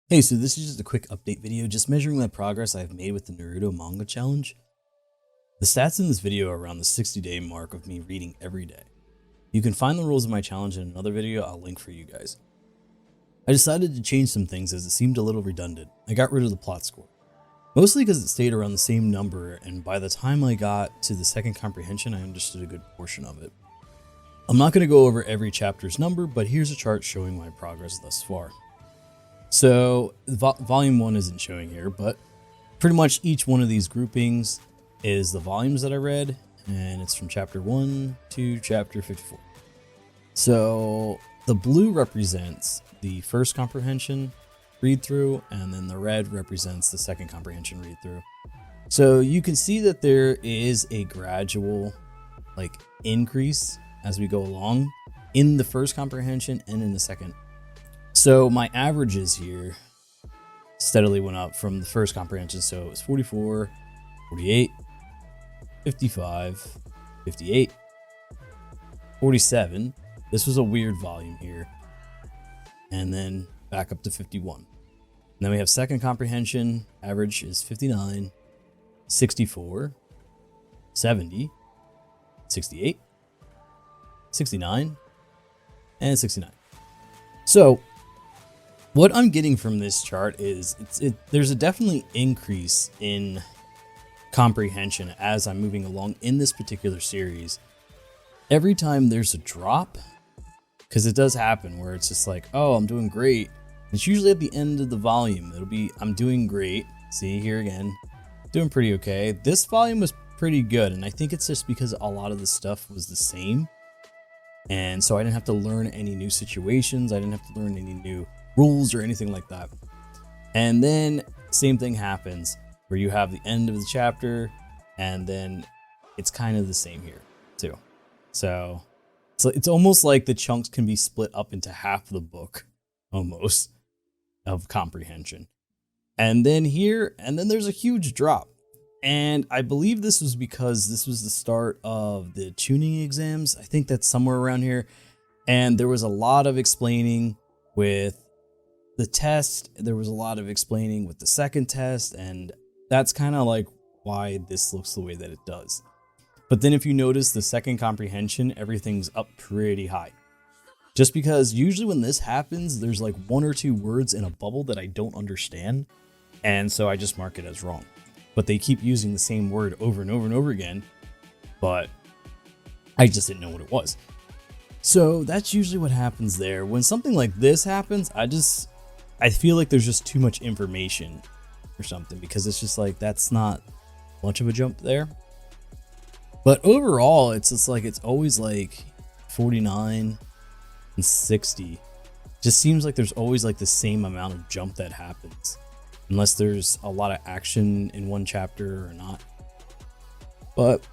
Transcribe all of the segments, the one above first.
Hey, so this is just a quick update video, just measuring my progress I've made with the Naruto Manga challenge. The stats in this video are around the 60-day mark of me reading every day. You can find the rules of my challenge in another video I'll link for you guys. I decided to change some things as it seemed a little redundant. I got rid of the plot score, mostly because it stayed around the same number, and by the time I got to the second comprehension I understood a good portion of it. I'm not going to go over every chapter's number, but here's a chart showing my progress thus far. So volume 1 isn't showing here, but pretty much each one of these groupings is the volumes that I read, and it's from chapter 1 to chapter 54. So the blue represents the first comprehension read through, and then the red represents the second comprehension read through. So you can see that there is a gradual increase as we go along in the first comprehension and in the second. So my averages here steadily went up from the first comprehension. So it was 44, 48, 55, 58, 47. This was a weird volume here. And then back up to 51. And then we have second comprehension. Average is 59, 64, 70, 68, 69, and 69. So what I'm getting from this chart is there's a definitely increase in comprehension as I'm moving along in this particular series. Every time there's a drop, because it does happen where it's just like, oh, I'm doing great. It's usually at the end of the volume. It'll be, I'm doing great. See here again, doing pretty okay. This volume was pretty good, and I think it's just because a lot of the stuff was the same. And so I didn't have to learn any new situations. I didn't have to learn any new rules or anything like that. And then same thing happens where you have the end of the chapter, and then it's kind of the same here too. So it's almost like the chunks can be split up into half the book almost of comprehension. And then here, and then there's a huge drop. And I believe this was because this was the start of the tuning exams. I think that's somewhere around here. And there was a lot of explaining with the test. There was a lot of explaining with the second test. And that's kind of like why this looks the way that it does. But then if you notice the second comprehension, everything's up pretty high. Just because usually when this happens, there's like one or two words in a bubble that I don't understand. And so I just mark it as wrong. But they keep using the same word over and over and over again. But I just didn't know what it was. So that's usually what happens there. When something like this happens, I feel like there's just too much information or something, because it's just like, that's not much of a jump there. But overall, it's just like, it's always like 49 and 60. Just seems like there's always like the same amount of jump that happens, unless there's a lot of action in one chapter or not. But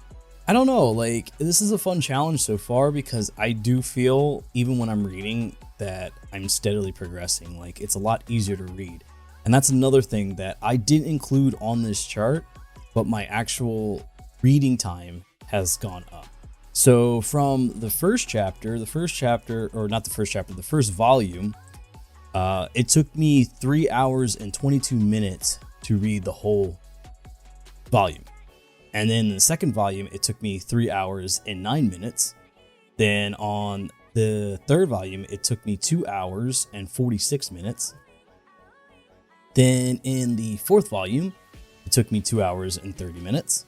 I don't know, like, this is a fun challenge so far, because I do feel, even when I'm reading, that I'm steadily progressing. Like, it's a lot easier to read. And that's another thing that I didn't include on this chart, but my actual reading time has gone up. So from the first volume, it took me 3 hours and 22 minutes to read the whole volume. And then in the second volume, it took me 3 hours and 9 minutes. Then on the third volume, it took me 2 hours and 46 minutes. Then in the fourth volume, it took me 2 hours and 30 minutes.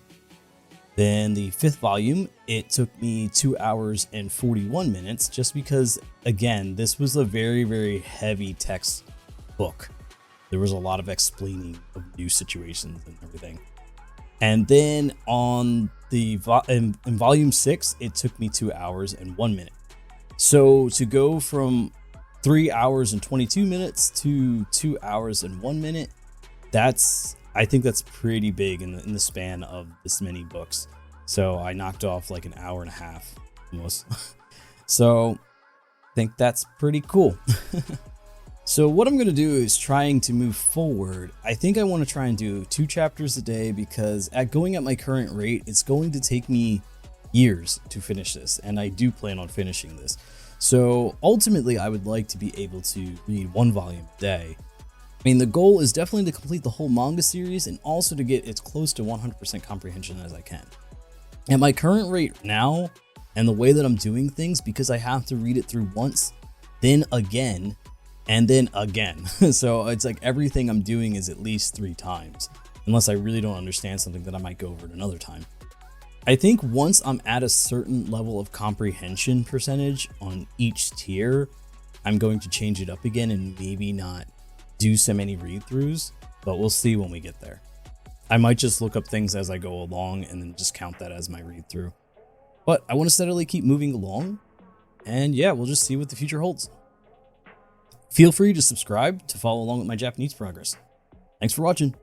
Then the fifth volume, it took me 2 hours and 41 minutes, just because, again, this was a very, very heavy text book. There was a lot of explaining of new situations and everything. And then on the in volume 6, it took me 2 hours and 1 minute. So to go from 3 hours and 22 minutes to 2 hours and 1 minute, I think that's pretty big in the span of this many books. So I knocked off like an hour and a half almost. So I think that's pretty cool. So what I'm going to do is trying to move forward. I think I want to try and do 2 chapters a day, because going at my current rate, it's going to take me years to finish this. And I do plan on finishing this. So ultimately, I would like to be able to read 1 volume a day. mean, the goal is definitely to complete the whole manga series and also to get as close to 100% comprehension as I can. At my current rate now, and the way that I'm doing things, because I have to read it through once, then again, and then again. So it's like everything I'm doing is at least 3 times, unless I really don't understand something that I might go over it another time. I think once I'm at a certain level of comprehension percentage on each tier, I'm going to change it up again and maybe not do so many read-throughs, but we'll see when we get there. I might just look up things as I go along and then just count that as my read-through. But I want to steadily keep moving along, and yeah, we'll just see what the future holds. Feel free to subscribe to follow along with my Japanese progress. Thanks for watching.